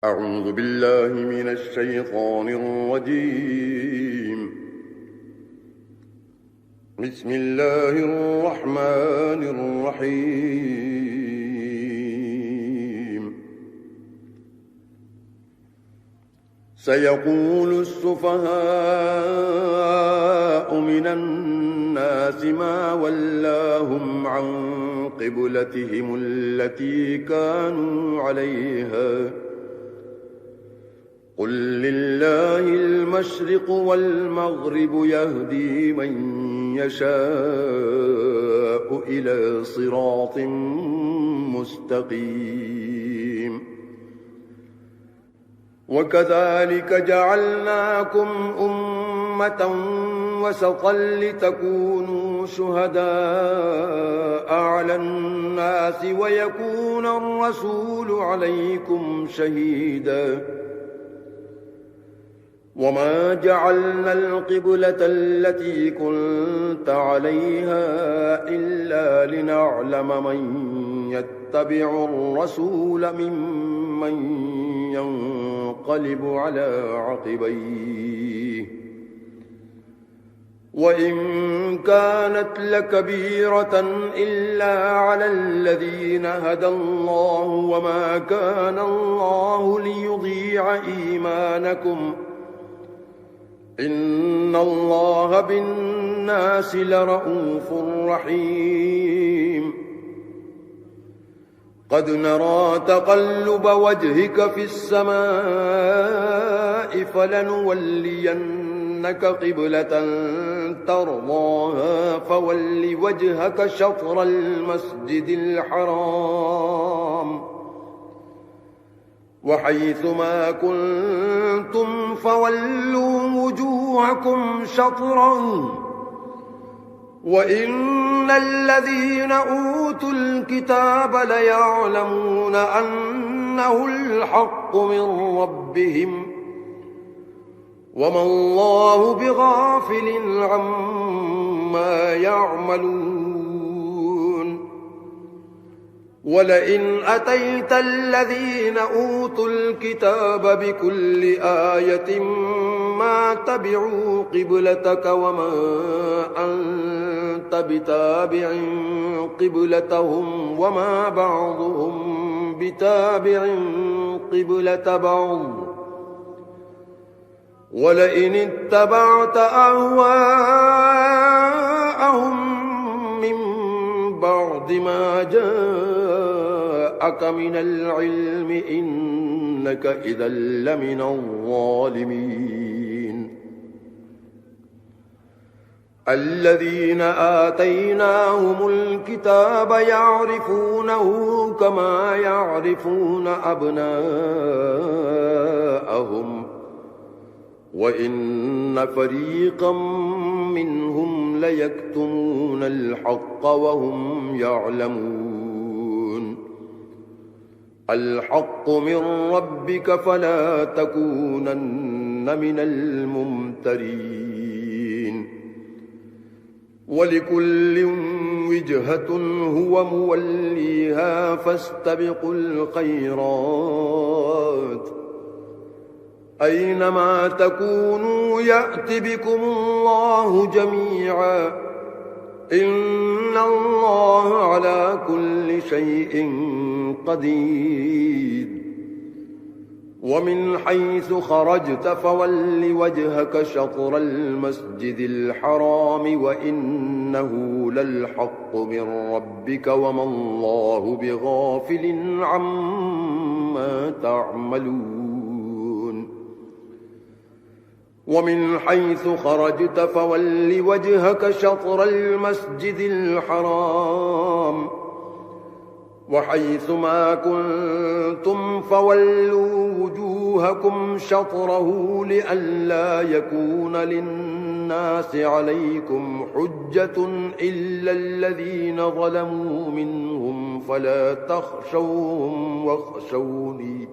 أعوذ بالله من الشيطان الرجيم. بسم الله الرحمن الرحيم. سيقول السفهاء من الناس ما ولاهم عن قبلتهم التي كانوا عليها قل لله المشرق والمغرب يهدي من يشاء إلى صراط مستقيم. وكذلك جعلناكم أمة وسطا لتكونوا شهداء على الناس ويكون الرسول عليكم شهيدا. وما جعلنا القبلة التي كنت عليها إلا لنعلم من يتبع الرسول ممن ينقلب على عقبيه وإن كانت لكبيرة إلا على الذين هدى الله وما كان الله ليضيع إيمانكم إن الله بالناس لرءوف رحيم. قد نرى تقلب وجهك في السماء فلنولينك قبلة ترضاها فول وجهك شطر المسجد الحرام وحيث ما كنتم فولوا وجوهكم شطره وإن الذين أوتوا الكتاب ليعلمون أنه الحق من ربهم وما الله بغافل عما يعملون. ولئن أتيت الذين أوتوا الكتاب بكل آية ما تبعوا قبلتك وما أنت بتابع قبلتهم وما بعضهم بتابع قبلة بعض. ولئن اتبعت أهواءهم من بعد ما جاءك من العلم إنك إذا لمن الظالمين. الذين آتيناهم الكتاب يعرفونه كما يعرفون أبناءهم وإن فريقا منهم ليكتمون الحق وهم يعلمون. الحق من ربك فلا تكونن من الممترين. ولكل وجهة هو موليها فاستبقوا الخيرات أينما تكونوا يأت بكم الله جميعا إن الله على كل شيء قدير. ومن حيث خرجت فول وجهك شطر المسجد الحرام وإنه للحق من ربك وما الله بغافل عما تعملون. ومن حيث خرجت فول وجهك شطر المسجد الحرام وحيث ما كنتم فولوا وجوهكم شطره لئلا يكون للناس عليكم حجة إلا الذين ظلموا منهم فلا تخشوهم واخشوني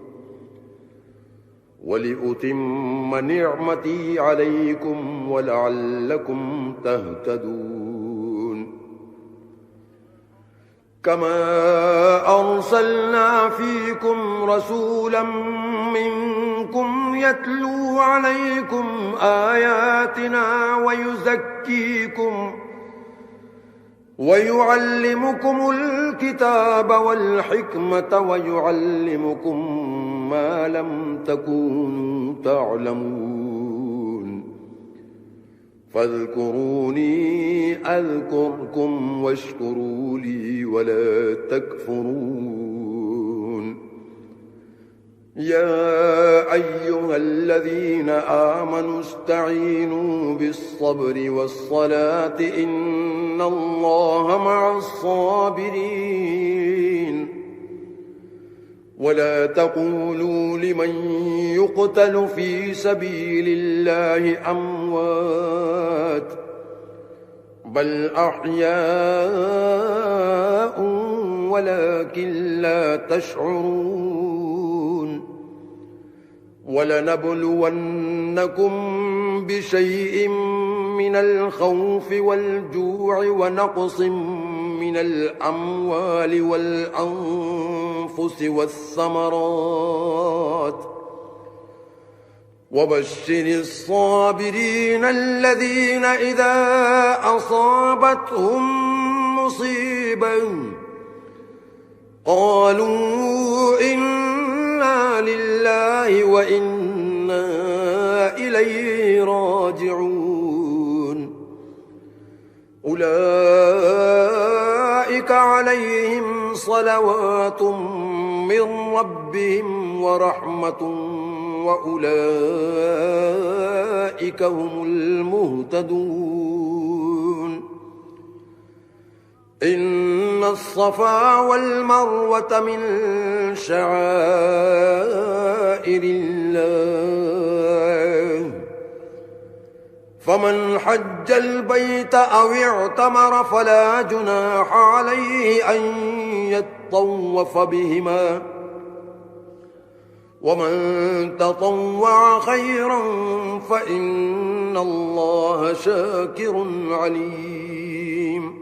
ولأتم نعمتي عليكم ولعلكم تهتدون. كما أرسلنا فيكم رسولا منكم يتلو عليكم آياتنا ويزكيكم ويعلمكم الكتاب والحكمة ويعلمكم ما لم تكونوا تعلمون فاذكروني أذكركم واشكروا لي ولا تكفرون يا أيها الذين آمنوا استعينوا بالصبر والصلاة إن الله مع الصابرين ولا تقولوا لمن يقتل في سبيل الله أموات بل أحياء ولكن لا تشعرون ولنبلونكم بشيء من الخوف والجوع ونقص من الأموال والأنفس والثمرات وبشر الصابرين الذين إذا أصابتهم مصيبة قالوا إنا لله وإنا إليه راجعون أولئك عليهم صلوات من ربهم ورحمة وأولئك هم المهتدون إن الصفا والمروة من شعائر الله فمن حج البيت أو اعتمر فلا جناح عليه أن يطوف بهما ومن تطوع خيرا فإن الله شاكر عليم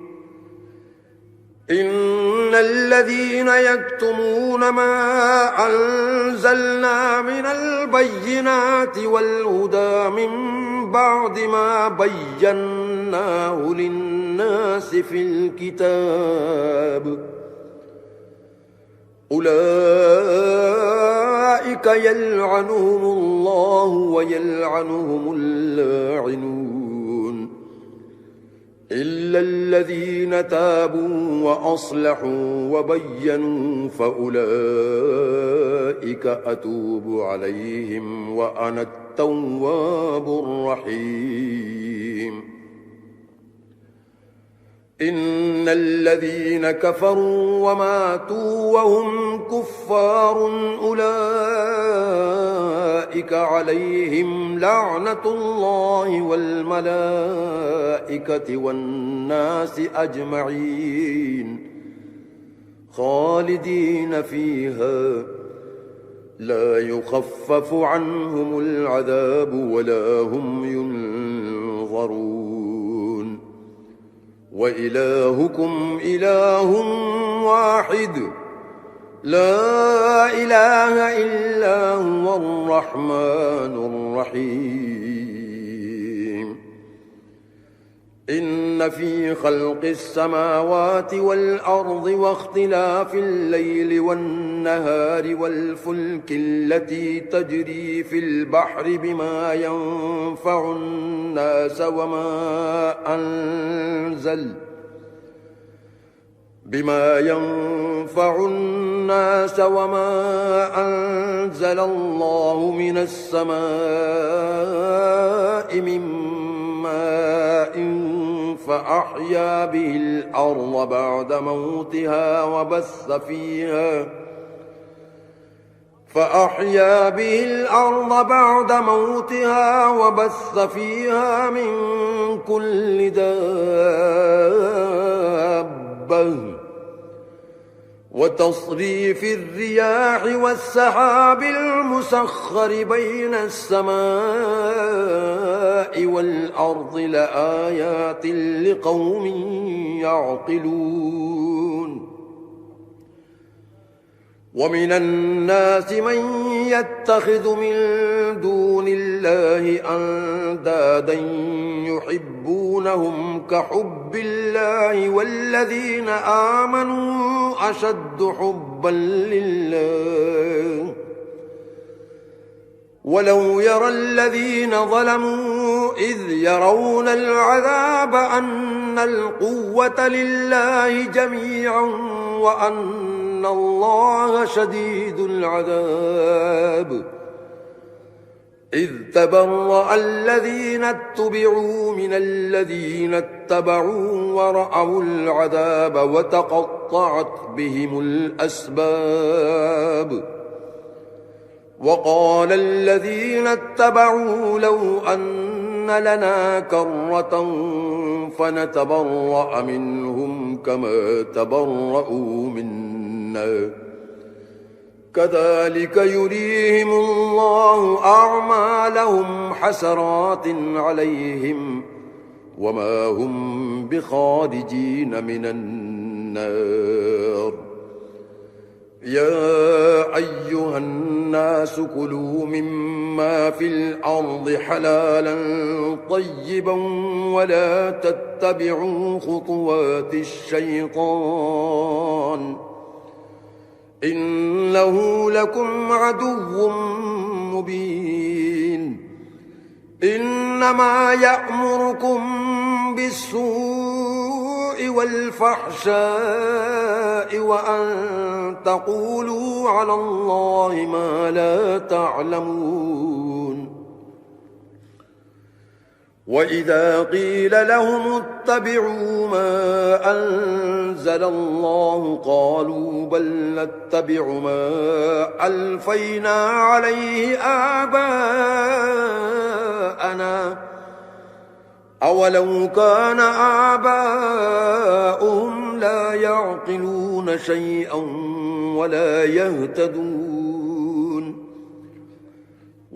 إن الذين يكتمون ما أنزلنا من البينات والهدى من بعد ما بيناه للناس في الكتاب أولئك يلعنهم الله ويلعنهم اللاعنون إلا الذين تابوا وأصلحوا وبينوا فأولئك أتوب عليهم وأنا التواب الرحيم إن الذين كفروا وماتوا وهم كفار أولئك عليهم لعنة الله والملائكة والناس أجمعين خالدين فيها لا يخفف عنهم العذاب ولا هم ينظرون وإلهكم إله واحد لا إله إلا هو الرحمن الرحيم إن في خلق السماوات والأرض واختلاف الليل والنهار والفلك التي تجري في البحر بما ينفع الناس وما أنزل الله من السماء من ماء فأحيا به الأرض بعد موتها وبث فيها من كل دابة وتصريف الرياح والسحاب المسخر بين السماء والأرض لآيات لقوم يعقلون ومن الناس من يتخذ من دون الله أندادا يحبونهم كحب الله والذين آمنوا أشد حبا لله ولو يرى الذين ظلموا إذ يرون العذاب أن القوة لله جميعا وأن الله شديد العذاب إذ تبرأ الذين اتبعوا من الذين اتبعوا ورأوا العذاب وتقطعت بهم الأسباب وقال الذين اتبعوا لو أن لنا كرة فنتبرأ منهم كما تبرأوا منا كذلك يريهم الله أعمالهم حسرات عليهم وما هم بخارجين من النار يا أيها الناس كلوا مما في الأرض حلالا طيبا ولا تتبعوا خطوات الشيطان إنه لكم عدو مبين إنما يأمركم بالسوء والفحشاء وأن تقولوا على الله ما لا تعلمون وإذا قيل لهم اتبعوا ما أنزل الله قالوا بل نتبع ما ألفينا عليه آباءنا أولو كان آباؤهم لا يعقلون شيئا ولا يهتدون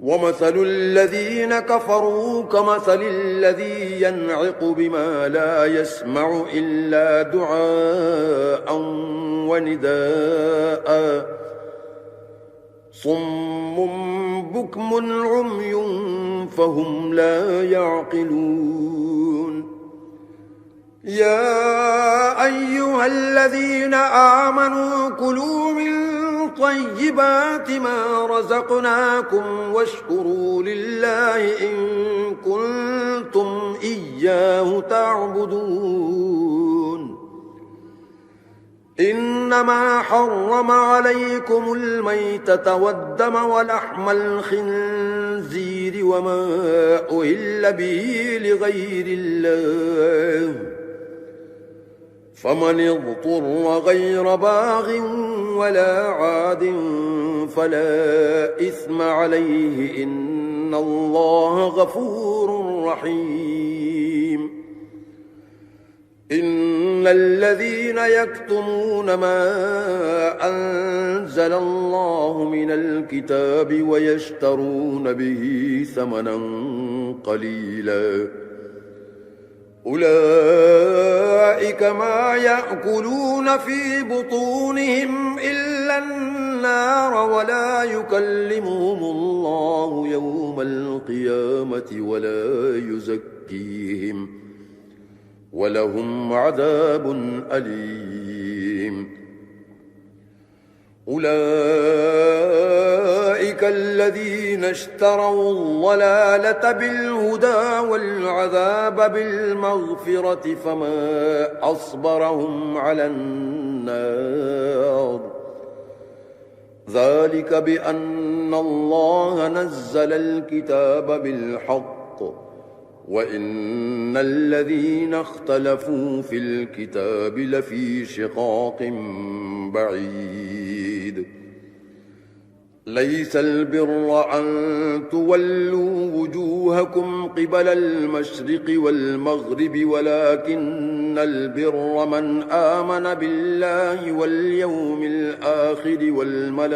ومثل الذين كفروا كمثل الذي ينعق بما لا يسمع إلا دعاء ونداء صم بكم عمي فهم لا يعقلون يا أيها الذين آمنوا كلوا من طيبات ما رزقناكم واشكروا لله إن كنتم إياه تعبدون إنما حرم عليكم الميتة والدم ولحم الخنزير وما أهل به لغير الله فمن اضطر غير باغ ولا عاد فلا إثم عليه إن الله غفور رحيم إن الذين يكتمون ما أنزل الله من الكتاب ويشترون به ثمنا قليلا أولئك ما يأكلون في بطونهم إلا النار ولا يكلمهم الله يوم القيامة ولا يزكيهم ولهم عذاب أليم أولئك الذين اشتروا الضلالة بالهدى والعذاب بالمغفرة فما أصبرهم على النار ذلك بأن الله نزل الكتاب بالحق وإن الذين اختلفوا في الكتاب لفي شقاق بعيد ليس البر أن تولوا وجوهكم قبل المشرق والمغرب ولكن البر من آمن بالله واليوم الآخر والملائكة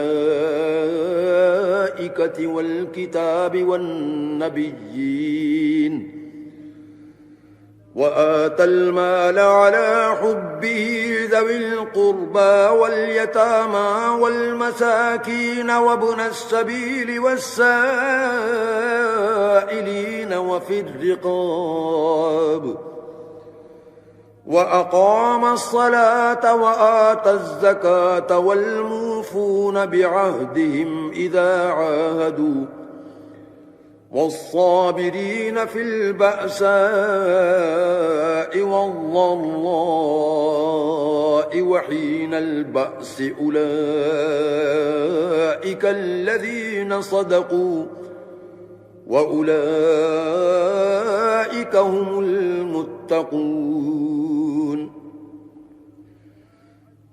والكتاب والنبيين وآتى المال على حبه ذوي القربى واليتامى والمساكين وابن السبيل والسائلين وفي الرقاب وأقام الصلاة وآتى الزكاة والموفون بعهدهم إذا عاهدوا والصابرين في البأساء والضراء وحين البأس أولئك الذين صدقوا وأولئك هم المتقون.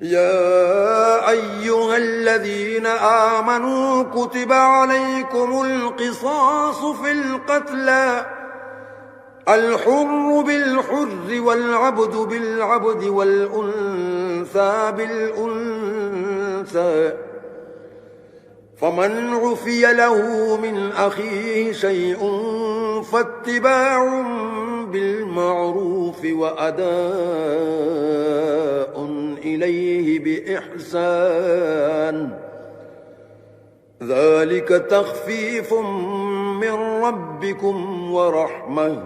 يا أيها الذين آمنوا كتب عليكم القصاص في القتلى الحر بالحر والعبد بالعبد والأنثى بالأنثى فمن عفي له من أخيه شيء فاتباع بالمعروف وأداء إليه بإحسان ذلك تخفيف من ربكم ورحمة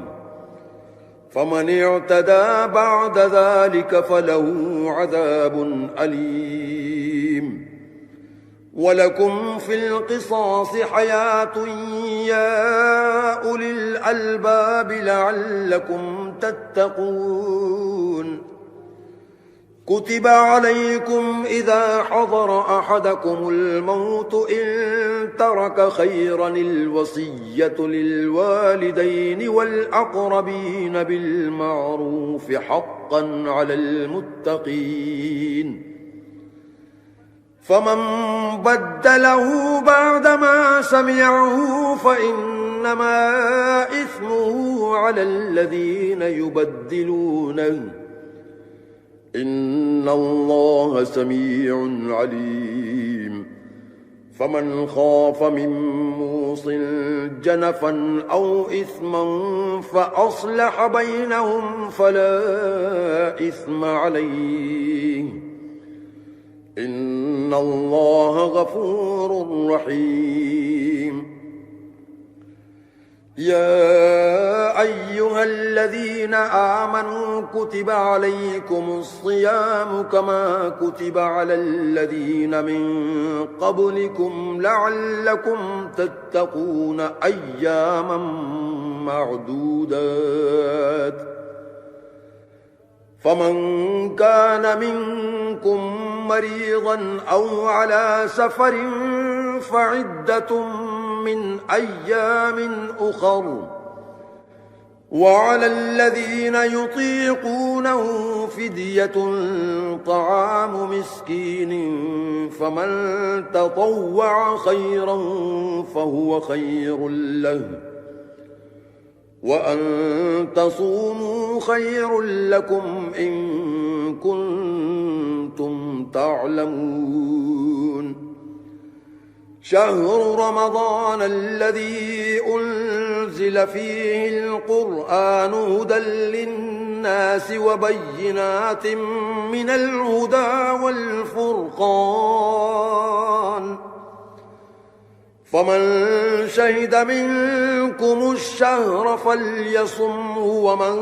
فمن اعتدى بعد ذلك فله عذاب أليم. ولكم في القصاص حياة يا أولي الألباب لعلكم تتقون. كتب عليكم إذا حضر أحدكم الموت إن ترك خيرا الوصية للوالدين والأقربين بالمعروف حقا على المتقين. فمن بدله بعدما سمعه فإنما إثمه على الذين يبدلونه إن الله سميع عليم. فمن خاف من موص جنفا أو إثما فأصلح بينهم فلا إثم عليه إن الله غفور رحيم. يا أيها الذين آمنوا كتب عليكم الصيام كما كتب على الذين من قبلكم لعلكم تتقون أياما معدودات. فمن كان منكم مريضا أو على سفر فعدة من أيام أخر وعلى الذين يطيقونه فدية طعام مسكين فمن تطوع خيرا فهو خير له وأن تصوموا خير لكم إن كنتم تعلمون. شهر رمضان الذي أنزل فيه القرآن هدى للناس وبينات من الهدى والفرقان فمن شهد منكم الشهر فليصمه ومن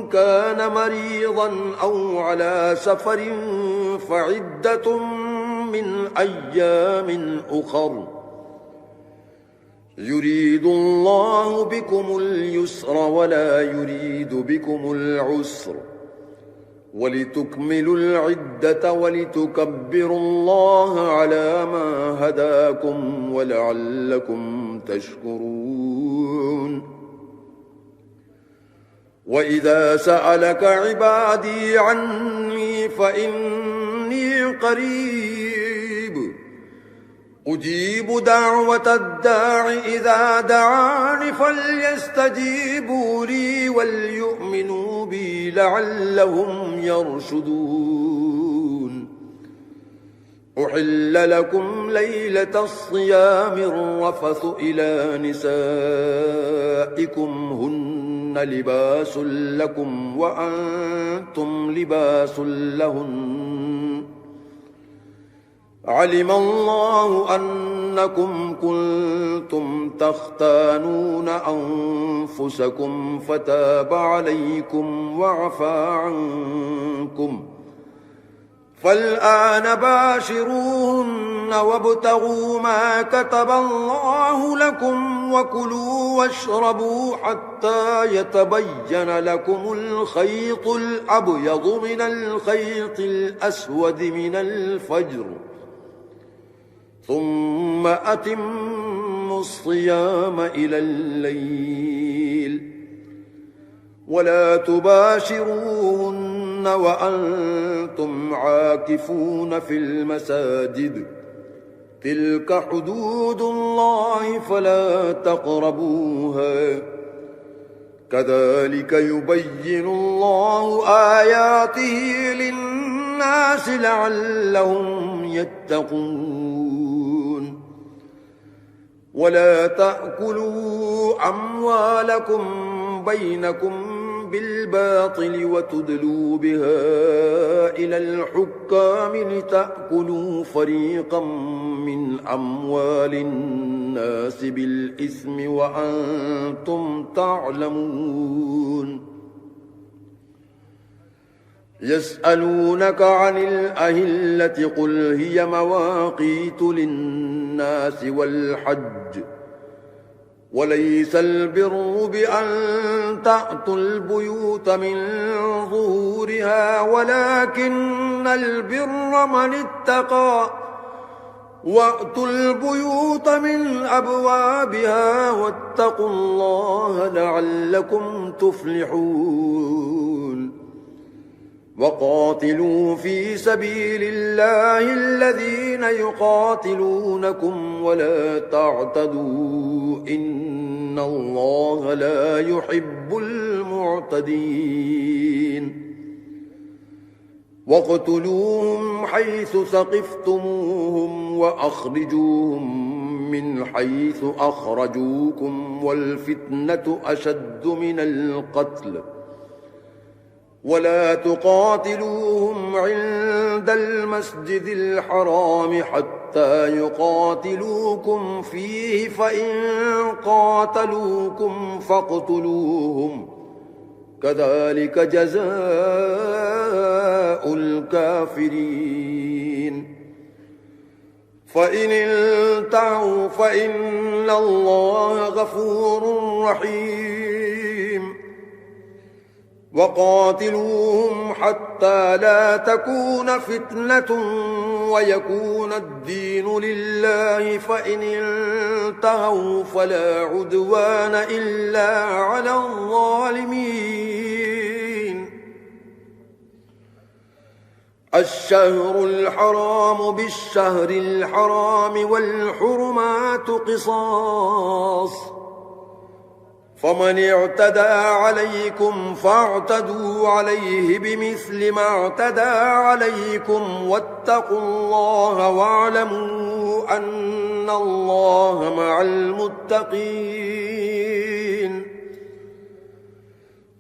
كان مريضا أو على سفر فعدة من أيام أخر يريد الله بكم اليسر ولا يريد بكم العسر ولتكملوا العدة ولتكبروا الله على ما هداكم ولعلكم تشكرون. وإذا سألك عبادي عني فإني قريب أجيب دعوة الداع إذا دعاني فليستجيبوا لي وليؤمنوا بي لعلهم يرشدون. أحل لكم ليلة الصيام الرفث إلى نسائكم هن هن لباس لكم وأنتم لباس لهن علم الله أنكم كنتم تختانون أنفسكم فتاب عليكم وعفى عنكم فالآن باشروهن وابتغوا ما كتب الله لكم وكلوا واشربوا حتى يتبين لكم الخيط الأبيض من الخيط الأسود من الفجر ثم أتموا الصيام إلى الليل ولا تباشروهن وأنتم عاكفون في المساجد تلك حدود الله فلا تقربوها كذلك يبين الله آياته للناس لعلهم يتقون ولا تأكلوا أموالكم بينكم بالباطل وتدلوا بها إلى الحكام لتأكلوا فريقا من أموال الناس بالإثم وأنتم تعلمون يسألونك عن الأهلة قل هي مواقيت للناس والحج وليس البر بأن تأتوا البيوت من ظهورها ولكن البر من اتقى وأتوا البيوت من أبوابها واتقوا الله لعلكم تفلحون وقاتلوا في سبيل الله الذين يقاتلونكم ولا تعتدوا إن الله لا يحب المعتدين واقتلوهم حيث ثقفتموهم وأخرجوهم من حيث أخرجوكم والفتنة أشد من القتل ولا تقاتلوهم عند المسجد الحرام حتى يقاتلوكم فيه فإن قاتلوكم فاقتلوهم كذلك جزاء الكافرين فإن انتهوا فإن الله غفور رحيم وقاتلوهم حتى لا تكون فتنة ويكون الدين لله فإن انتهوا فلا عدوان إلا على الظالمين الشهر الحرام بالشهر الحرام والحرمات قصاص فمن اعتدى عليكم فاعتدوا عليه بمثل ما اعتدى عليكم واتقوا الله واعلموا أن الله مع المتقين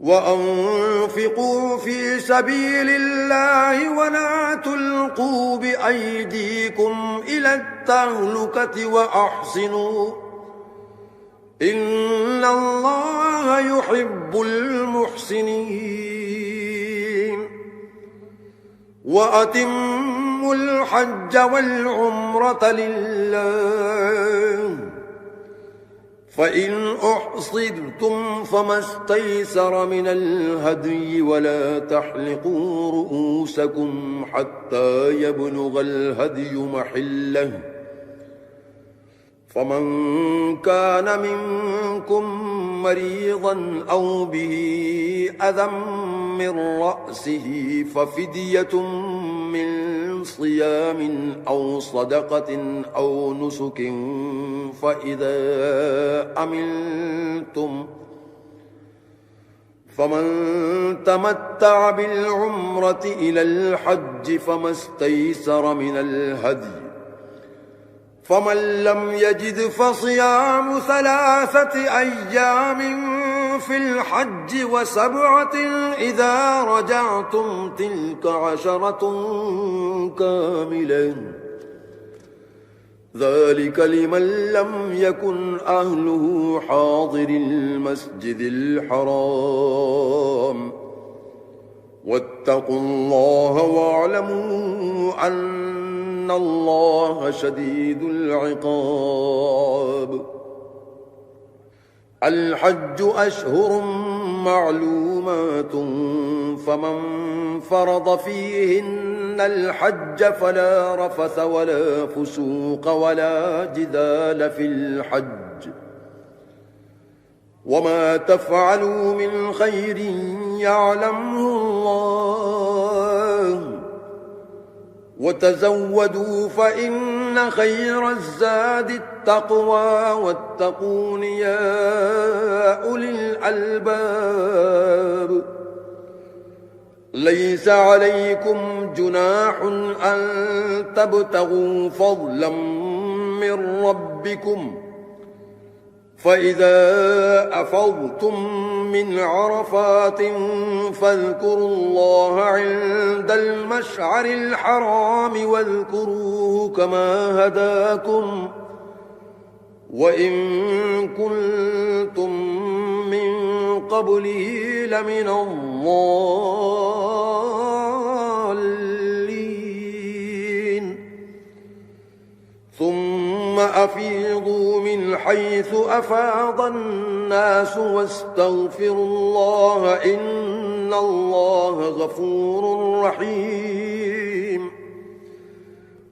وأنفقوا في سبيل الله ولا تلقوا بأيديكم إلى التهلكة وأحسنوا إن الله يحب المحسنين وأتموا الحج والعمرة لله فإن أحصرتم فما استيسر من الهدي ولا تحلقوا رؤوسكم حتى يبلغ الهدي محله فمن كان منكم مريضا أو به أذى من رأسه ففدية من صيام أو صدقة أو نسك فإذا أمنتم فمن تمتع بالعمرة إلى الحج فما استيسر من الهدي فمن لم يجد فصيام 3 أيام في الحج و7 إذا رجعتم تلك 10 كاملة ذلك لمن لم يكن أهله حاضر المسجد الحرام واتقوا الله واعلموا أن الله شديد العقاب الحج أشهر معلومات فمن فرض فيهن الحج فلا رفث ولا فسوق ولا جدال في الحج وما تفعلوا من خير يعلمه الله وتزودوا فإن خير الزاد التقوى واتقون يا أولي الألباب ليس عليكم جناح أن تبتغوا فضلا من ربكم فإذا أفضتم من عرفات فاذكروا الله عند المشعر الحرام واذكروه كما هداكم وإن كنتم من قبله لمن الضالين ثم أفيضوا من حيث أفاض الناس واستغفروا الله إن الله غفور رحيم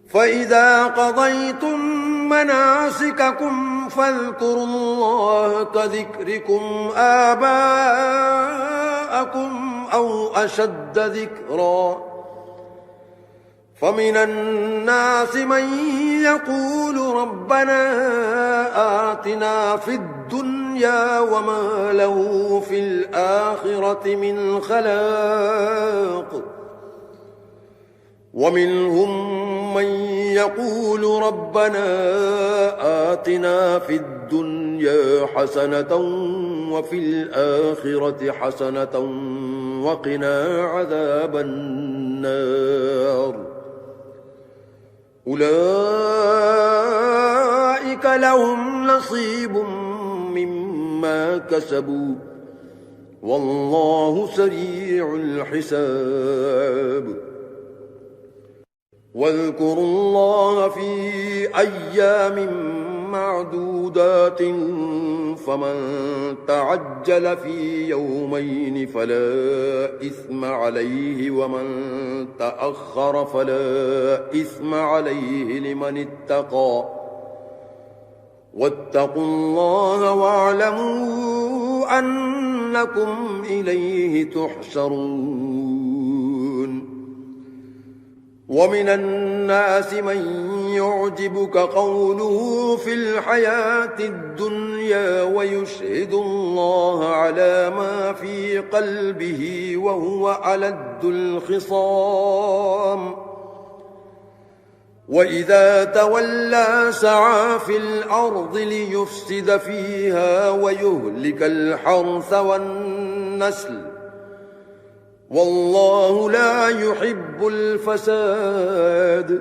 فإذا قضيتم مناسككم فاذكروا الله كذكركم آباءكم أو أشد ذكرًا فمن الناس من يقول ربنا آتنا في الدنيا وما له في الآخرة من خلاق ومنهم من يقول ربنا آتنا في الدنيا حسنة وفي الآخرة حسنة وقنا عذاب النار أولئك لهم نصيب مما كسبوا والله سريع الحساب واذكروا الله في أيام معدودات فمن تعجل في يومين فلا إثم عليه ومن تأخر فلا إثم عليه لمن اتقى واتقوا الله واعلموا أنكم إليه تحشرون ومن الناس من يعجبك قوله في الحياة الدنيا ويشهد الله على ما في قلبه وهو ألد الخصام وإذا تولى سعى في الأرض ليفسد فيها ويهلك الحرث والنسل والله لا يحب الفساد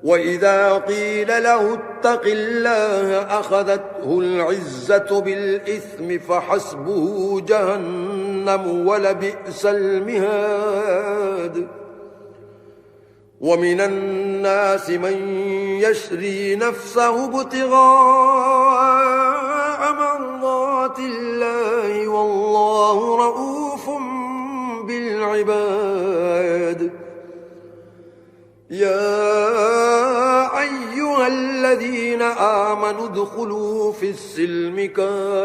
وإذا قيل له اتق الله أخذته العزة بالإثم فحسبه جهنم ولبئس المهاد ومن الناس من يشري نفسه ابتغاء مرضات الله والله رؤوف بالعباد يا أيها الذين آمنوا ادخلوا في السلم كافة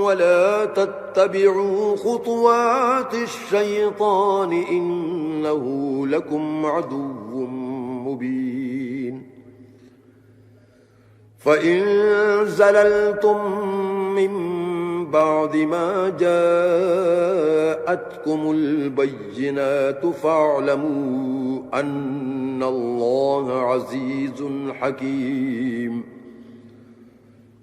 ولا تتبعوا خطوات الشيطان إنه لكم عدو مبين فإن زللتم من بعد ما جاءتكم البينات فاعلموا أن الله عزيز حكيم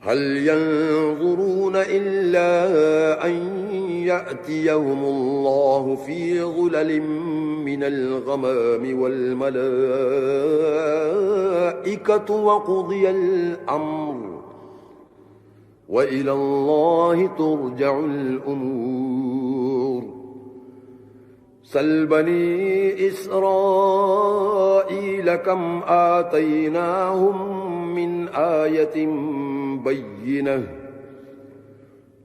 هل ينظرون إلا أن يأتيهم الله في ظلل من الغمام والملائكة وقضي الأمر وإلى الله ترجع الأمور سل بني إسرائيل كم آتيناهم من آية بينة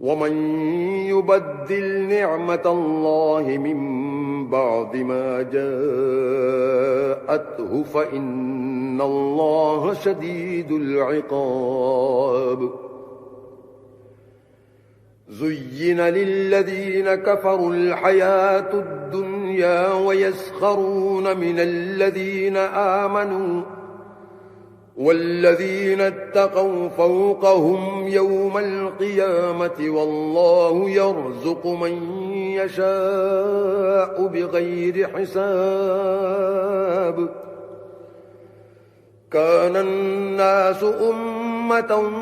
ومن يبدل نعمة الله من بعد ما جاءته فإن الله شديد العقاب زين للذين كفروا الحياة الدنيا ويسخرون من الذين آمنوا والذين اتقوا فوقهم يوم القيامة والله يرزق من يشاء بغير حساب كان الناس أمة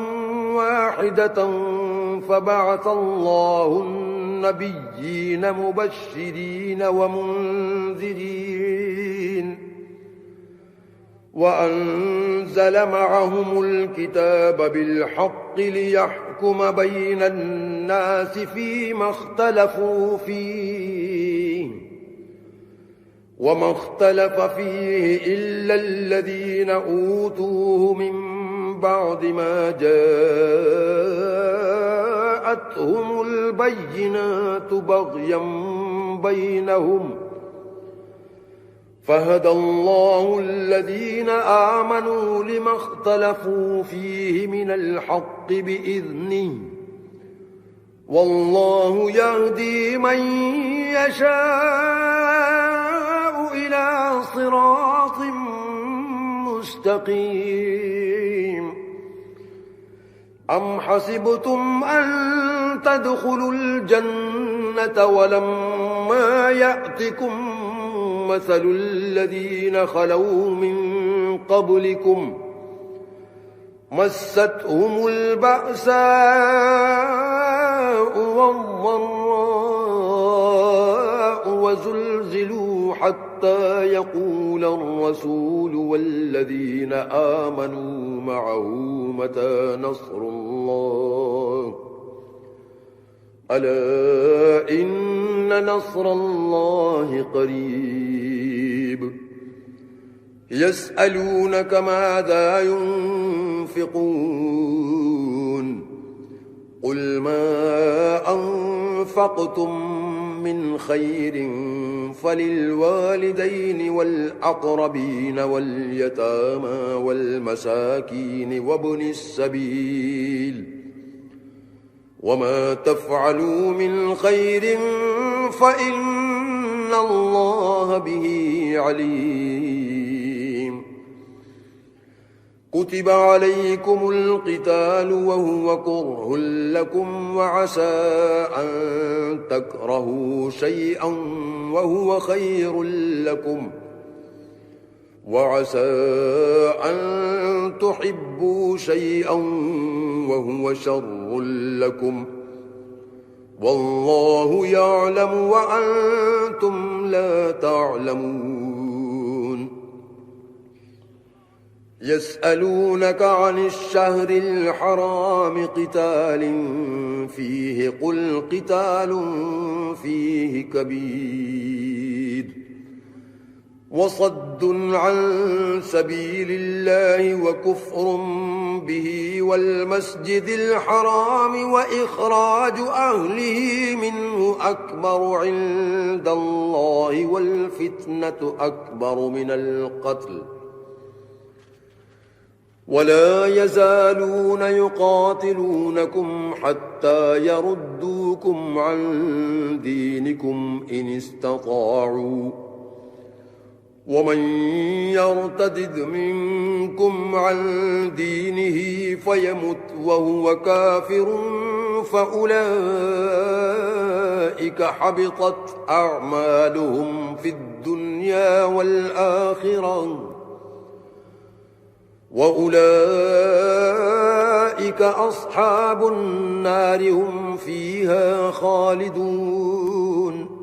واحدة فبعث الله النبيين مبشرين ومنذرين وأنزل معهم الكتاب بالحق ليحكم بين الناس فيما اختلفوا فيه وما اختلف فيه إلا الذين أوتوه من بعد ما جاءتهم البينات بغيا بينهم فهدى الله الذين آمنوا لما اختلفوا فيه من الحق بإذنه والله يهدي من يشاء إلى صراط مستقيم أم حسبتم أن تدخلوا الجنة ولما يأتكم مثل الذين خلوا من قبلكم مستهم البأساء والضراء وزلزلوا حتى يقول الرسول والذين آمنوا معه متى نصر الله ألا إن نصر الله قريب يسألونك ماذا ينفقون قل ما أنفقتم من خير فللوالدين والأقربين واليتامى والمساكين وابن السبيل وما تفعلوا من خير فإن الله به عليم كتب عليكم القتال وهو كره لكم وعسى أن تكرهوا شيئا وهو خير لكم وعسى أن تحبوا شيئا وهو شر لكم والله يعلم وأنتم لا تعلمون يسألونك عن الشهر الحرام قتال فيه قل قتال فيه كبير وصد عن سبيل الله وكفر به والمسجد الحرام وإخراج أهله منه أكبر عند الله والفتنة أكبر من القتل ولا يزالون يقاتلونكم حتى يردوكم عن دينكم إن استطاعوا ومن يرتد منكم عن دينه فيمت وهو كافر فأولئك حبطت أعمالهم في الدنيا والآخرة وأولئك أصحاب النار هم فيها خالدون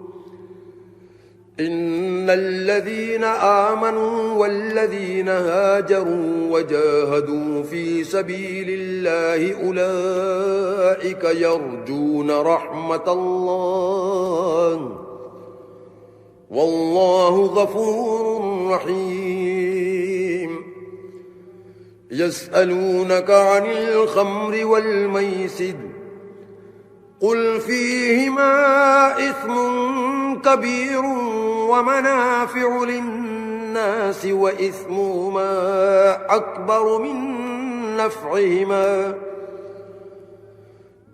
إن الذين آمنوا والذين هاجروا وجاهدوا في سبيل الله أولئك يرجون رحمة الله والله غفور رحيم يسألونك عن الخمر والميسر قل فيهما إثم كبير ومنافع للناس وإثمهما أكبر من نفعهما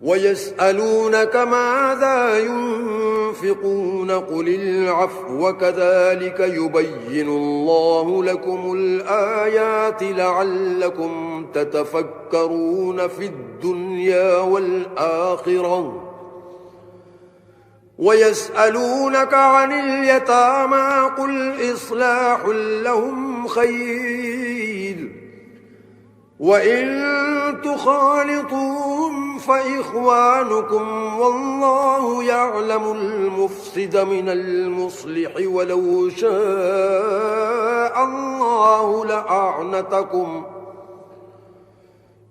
ويسألونك ماذا ينفقون قل العفو كذلك يبين الله لكم الآيات لعلكم تتفكرون في الدنيا والآخرة ويسألونك عن اليتامى قل إصلاح لهم خير وإن تخالطوهم فإخوانكم والله يعلم المفسد من المصلح ولو شاء الله لأعنتكم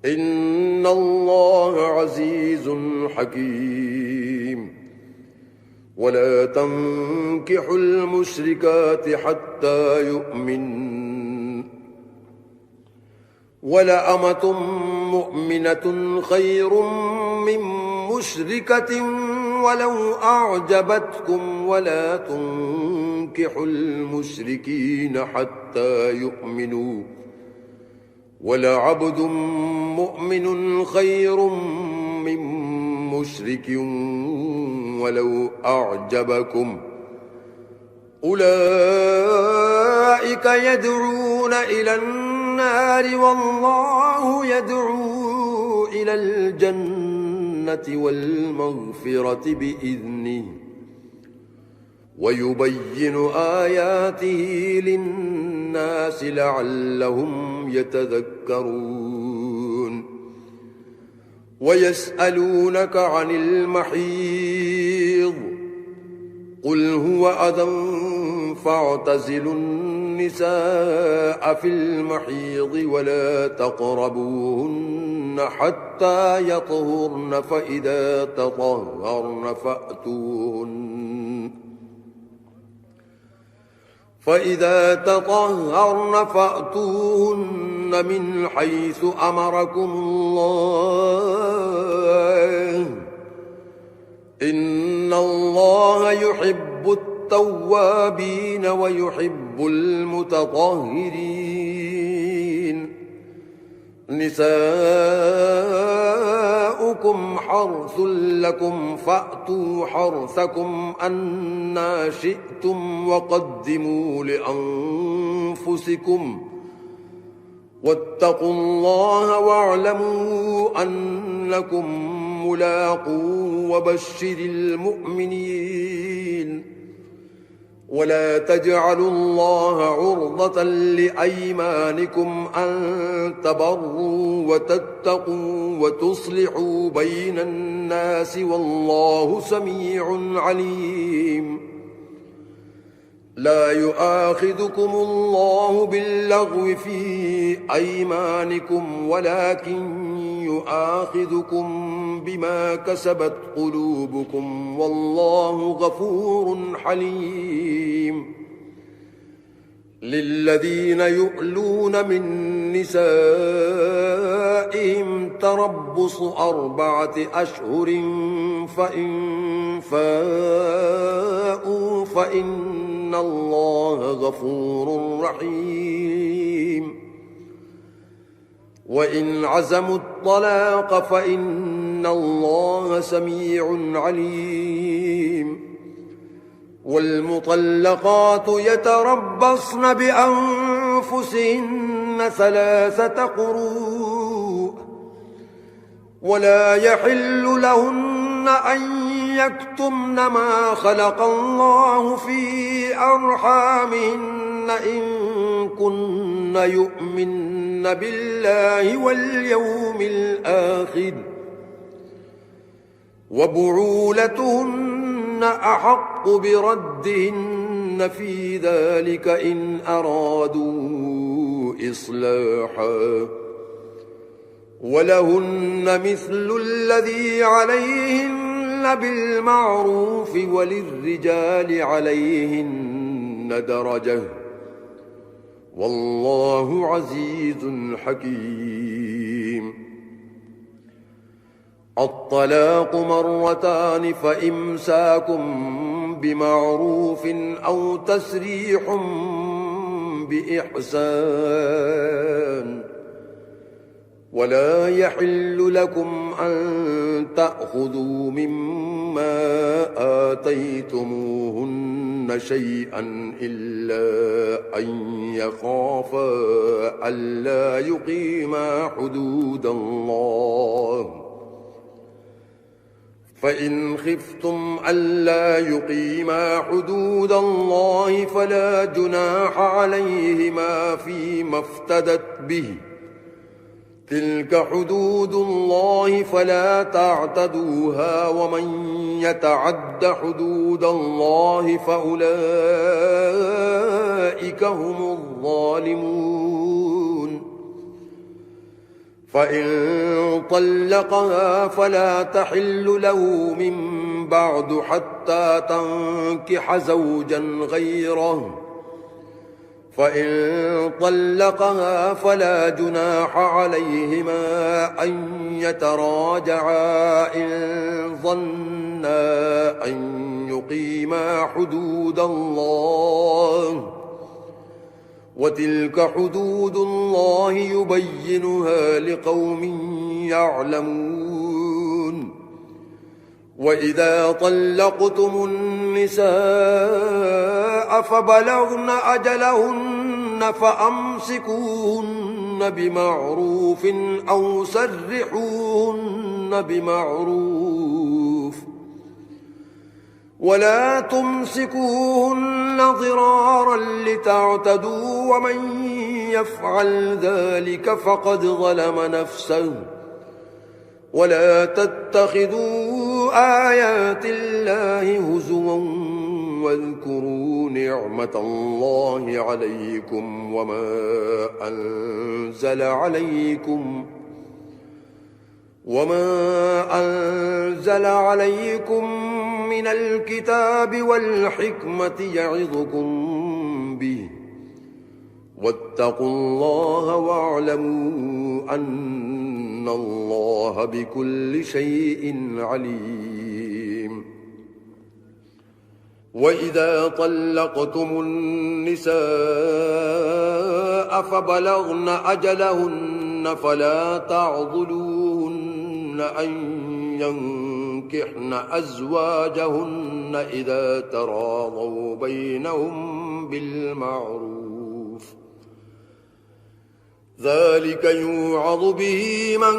إن الله عزيز حكيم ولا تنكحوا المشركات حتى يؤمنوا ولأمة مؤمنة خير من مشركة ولو أعجبتكم ولا تنكحوا المشركين حتى يؤمنوا ولعبد مؤمن خير من مشرك ولو أعجبكم أولئك يدعون إلى النار والله يدعو إلى الجنة والمغفرة بإذنه ويبين آياته للناس لعلهم يتذكرون ويسألونك عن المحيض قل هو أذى فاعتزلوا النساء في المحيض ولا تقربوهن حتى يطهرن فإذا تطهرن فأتوهن من حيث أمركم الله إن الله يحب التوابين ويحب المتطهرين نساؤكم حرث لكم فأتوا حرثكم أنى شئتم وقدموا لأنفسكم واتقوا الله واعلموا أنكم ملاقوه وبشر المؤمنين ولا تجعلوا الله عرضة لأيمانكم أن تبروا وتتقوا وتصلحوا بين الناس والله سميع عليم لا يؤاخذكم الله باللغو في أيمانكم ولكن يؤاخذكم بما كسبت قلوبكم والله غفور حليم للذين يؤلون من نسائهم تربص 4 أشهر فإن فاءوا فإن الله غفور رحيم وإن عزموا الطلاق فإن الله سميع عليم والمطلقات يتربصن بأنفسهن 3 قروء ولا يحل لهن أن يكتمن ما خلق الله في أرحامهن إن كن يؤمن بالله واليوم الآخر وبعولتهن أحق بردهن في ذلك إن أرادوا إصلاحا ولهن مثل الذي عليهن بالمعروف وللرجال عليهن درجة والله عزيز حكيم. الطلاق مرتان فإمساكم بمعروف أو تسريح بإحسان ولا يحل لكم أن تأخذوا مما آتيتموهن شيئا إلا أن يخافا ألا يقيما حدود الله فإن خفتم ألا يقيما حدود الله فلا جناح عليهما فيما افتدت به تلك حدود الله فلا تعتدوها ومن يتعد حدود الله فأولئك هم الظالمون. فإن طلقها فلا تحل له من بعد حتى تنكح زوجا غيره فإن طلقها فلا جناح عليهما أن يتراجعا إن ظنا أن يقيما حدود الله وتلك حدود الله يبينها لقوم يعلمون. وإذا طلقتم النساء فبلغن أجلهن فأمسكوهن بمعروف أو سرحوهن بمعروف ولا تمسكوهن ضرارا لتعتدوا ومن يفعل ذلك فقد ظلم نفسه ولا تتخذوا آيات الله هزوا واذكروا نعمة الله عليكم وما أنزل عليكم من الكتاب والحكمة يعظكم به واتقوا الله واعلموا أن الله بكل شيء عليم. وإذا طلقتم النساء فبلغن أجلهن فلا تعضلوهن أن ينكحن أزواجهن إذا تراضوا بينهم بالمعروف ذلك يوعظ به من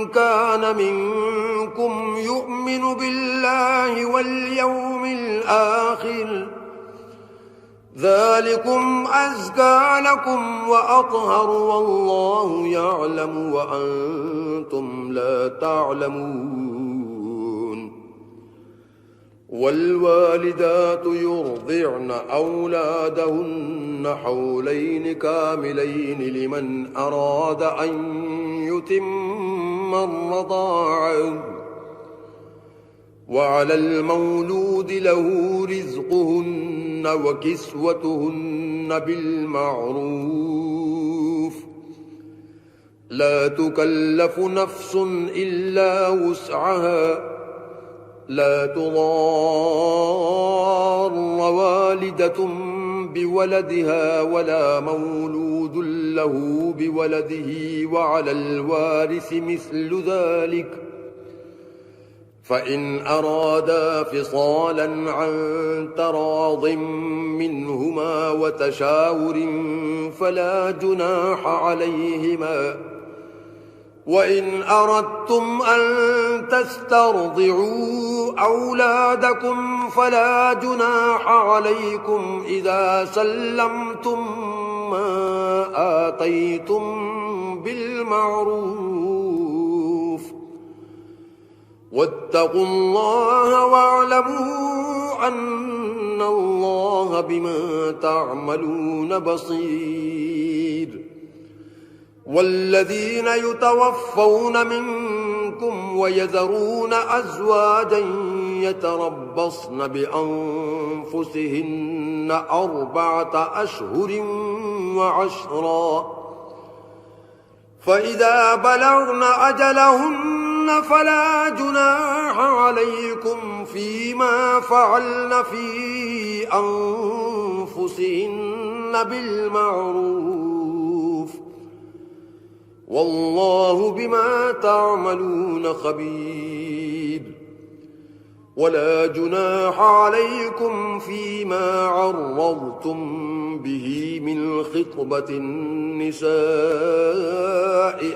كان منكم يؤمن بالله واليوم الآخر ذلكم أزكى لكم وأطهر والله يعلم وأنتم لا تعلمون. والوالدات يرضعن أولادهن حولين كاملين لمن أراد أن يتم الرضاعة وعلى المولود له رزقهن وكسوتهن بالمعروف لا تكلف نفس إلا وسعها لا تضار والدة بولدها ولا مولود له بولده وعلى الوارث مثل ذلك فإن أرادا فصالا عن تراض منهما وتشاور فلا جناح عليهما وإن أردتم أن تسترضعوا أولادكم فلا جناح عليكم إذا سلمتم ما آتيتم بالمعروف واتقوا الله واعلموا أن الله بما تعملون بصير. والذين يتوفون منكم ويذرون أزواجا يتربصن بأنفسهن 4 أشهر وعشرا فإذا بلغن أجلهن فلا جناح عليكم فيما فعلن في أنفسهن بالمعروف والله بما تعملون خبير. ولا جناح عليكم فيما عرضتم به من خطبة النساء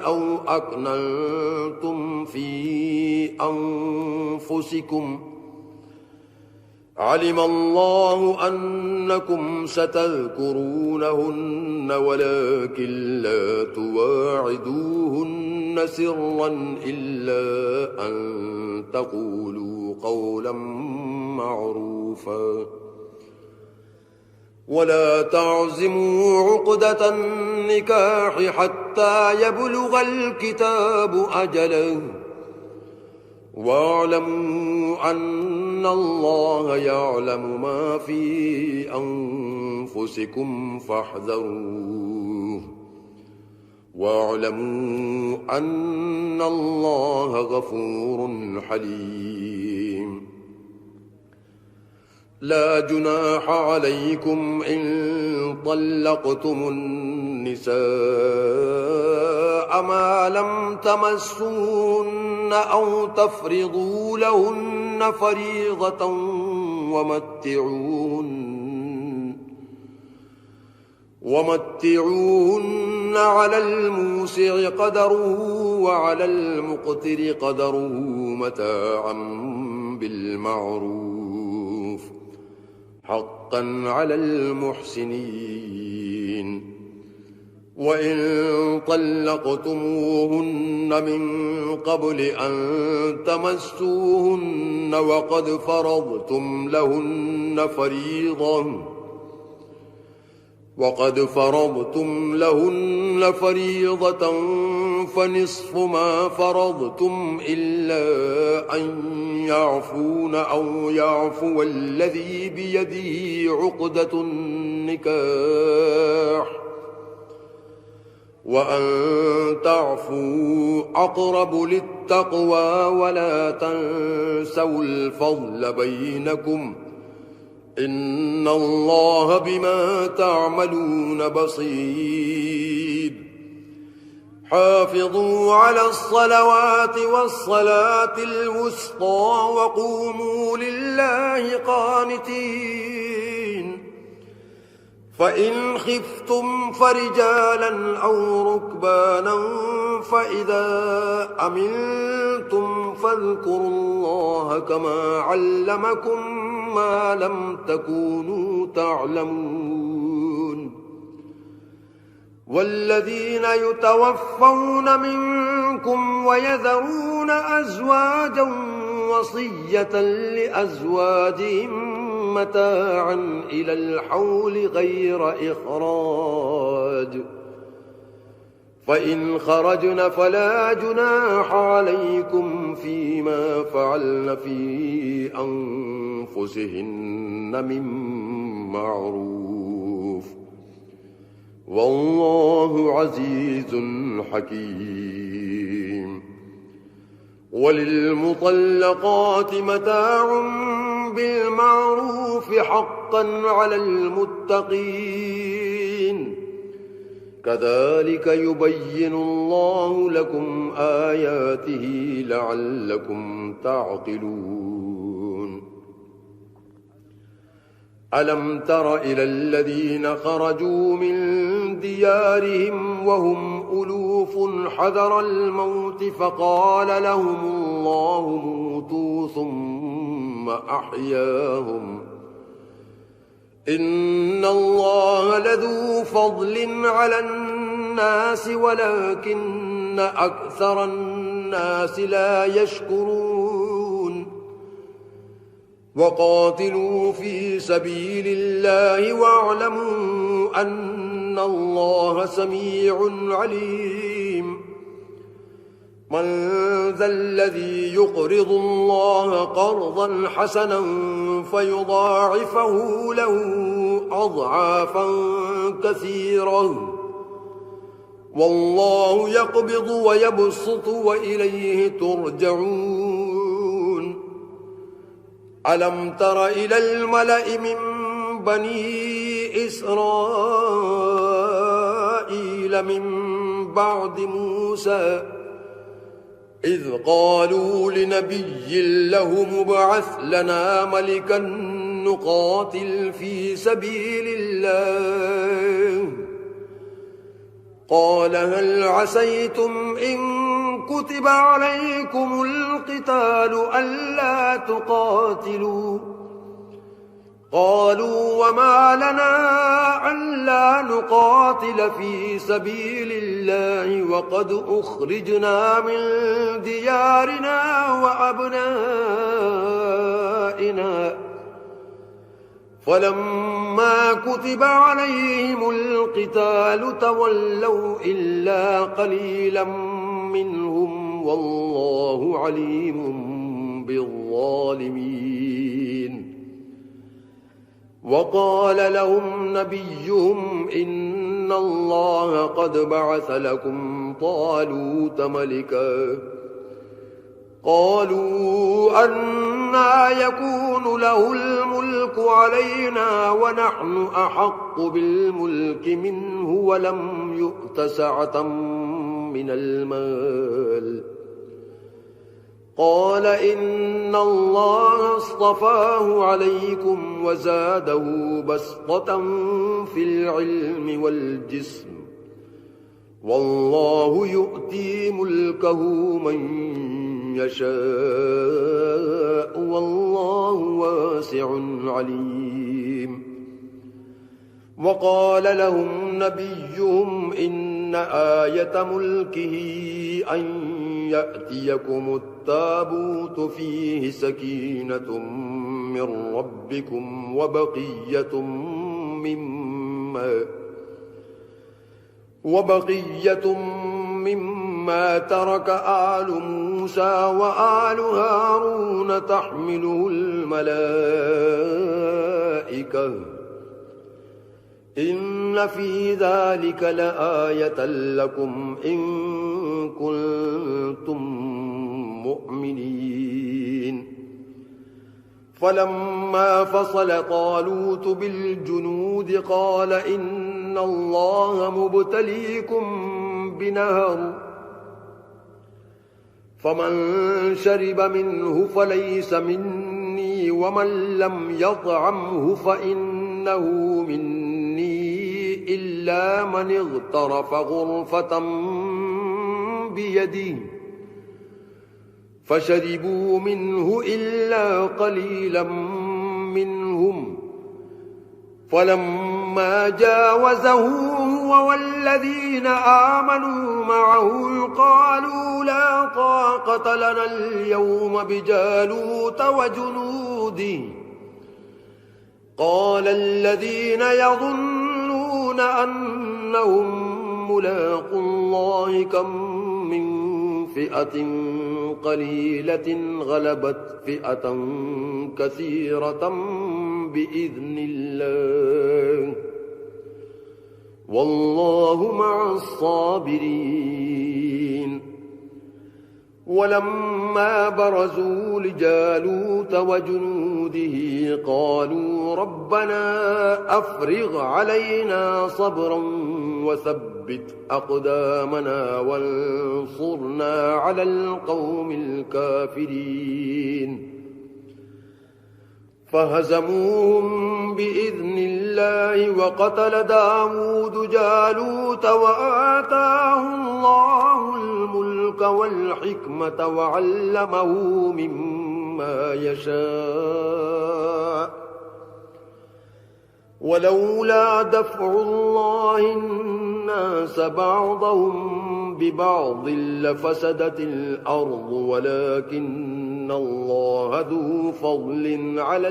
أو أكننتم في أنفسكم علم الله أنكم ستذكرونهن ولكن لا تواعدوهن سرا إلا أن تقولوا قولا معروفا ولا تعزموا عقدة النكاح حتى يبلغ الكتاب أجله واعلموا أن الله يعلم ما في أنفسكم فاحذروه واعلموا أن الله غفور حليم. لا جناح عليكم إن طلقتم النساء ما لم تمسوهن أو تفرضوا لهن فريضة ومتعوهن على الموسع قدره وعلى المقتر قدره متاعا بالمعروف حقا على المحسنين. وإن طلقتموهن من قبل أن تمسوهن وقد فرضتم لهن فريضة فنصف ما فرضتم إلا أن يعفون أو يعفو الذي بيده عقدة النكاح وأن تعفوا أقرب للتقوى ولا تنسوا الفضل بينكم إن الله بما تعملون بصير. حافظوا على الصلوات والصلاة الوسطى وقوموا لله قانتين. فإن خفتم فرجالا أو ركبانا فإذا أمنتم فاذكروا الله كما علمكم ما لم تكونوا تعلمون. والذين يتوفون منكم ويذرون أزواجا وصية لأزواجهم متاعا إلى الحول غير إخراج فإن خرجن فلا جناح عليكم فيما فعلن في أنفسهن من معروف والله عزيز حكيم. وللمطلقات متاع بالمعروف حقا على المتقين كذلك يبين الله لكم آياته لعلكم تعقلون. ألم تر إلى الذين خرجوا من ديارهم وهم ألوف ألوف حذر الموت فقال لهم الله موتوا ثم أحياهم إن الله لذو فضل على الناس ولكن أكثر الناس لا يشكرون وقاتلوا في سبيل الله واعلموا أن الله سميع عليم من ذا الذي يقرض الله قرضا حسنا فيضاعفه له أضعافا كثيرة والله يقبض ويبسط وإليه ترجعون ألم تر إلى الملأ من بني إسرائيل من بعد موسى إذ قالوا لنبي له ابعث لنا ملكا نقاتل في سبيل الله قال هل عسيتم إن كتب عليكم القتال ألا تقاتلوا قالوا وما لنا ألا نقاتل في سبيل الله وقد أخرجنا من ديارنا وأبنائنا فلما كتب عليهم القتال تولوا إلا قليلا منهم والله عليم بالظالمين وقال لهم نبيهم إن الله قد بعث لكم طالوت ملكا قالوا أنى يكون له الملك علينا ونحن أحق بالملك منه ولم يؤت سعة من المال قال إن الله اصطفاه عليكم وزاده بسطة في العلم والجسم والله يؤتي ملكه من يشاء والله واسع عليم وقال لهم نبيهم إن آية ملكه أن يأتيكم التابوت فيه سكينة من ربكم وبقية مما ترك آل موسى وآل هارون تحمله الملائكة إن في ذلك لآية لكم إن كنتم مؤمنين فلما فصل طالوت بالجنود قال إن الله مبتليكم بنهر فمن شرب منه فليس مني ومن لم يطعمه فإنه مني إلا من اغترف غرفة بيده فشربوا منه إلا قليلا منهم فلما جاوزه هو والذين آمنوا معه قالوا لا طاقة لنا اليوم بجالوت وجنوده قال الذين يظنون أنهم ملاقو الله كم من فئة قليلة غلبت فئة كثيرة بإذن الله والله مع الصابرين ولما برزوا لجالوت وجنوده قالوا ربنا أفرغ علينا صبرا وثبت أقدامنا وانصرنا على القوم الكافرين فهزموهم بإذن الله وقتل داود جالوت وآتاه الله الملك والحكمة وعلمه مما يشاء ولولا دفع الله الناس بعضهم ببعض لفسدت الأرض ولكن الله ذو فضل على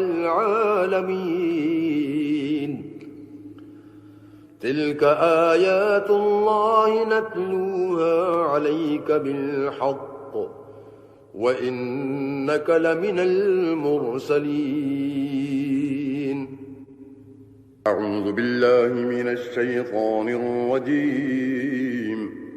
العالمين تلك آيات الله نتلوها عليك بالحق وإنك لمن المرسلين أعوذ بالله من الشيطان الرجيم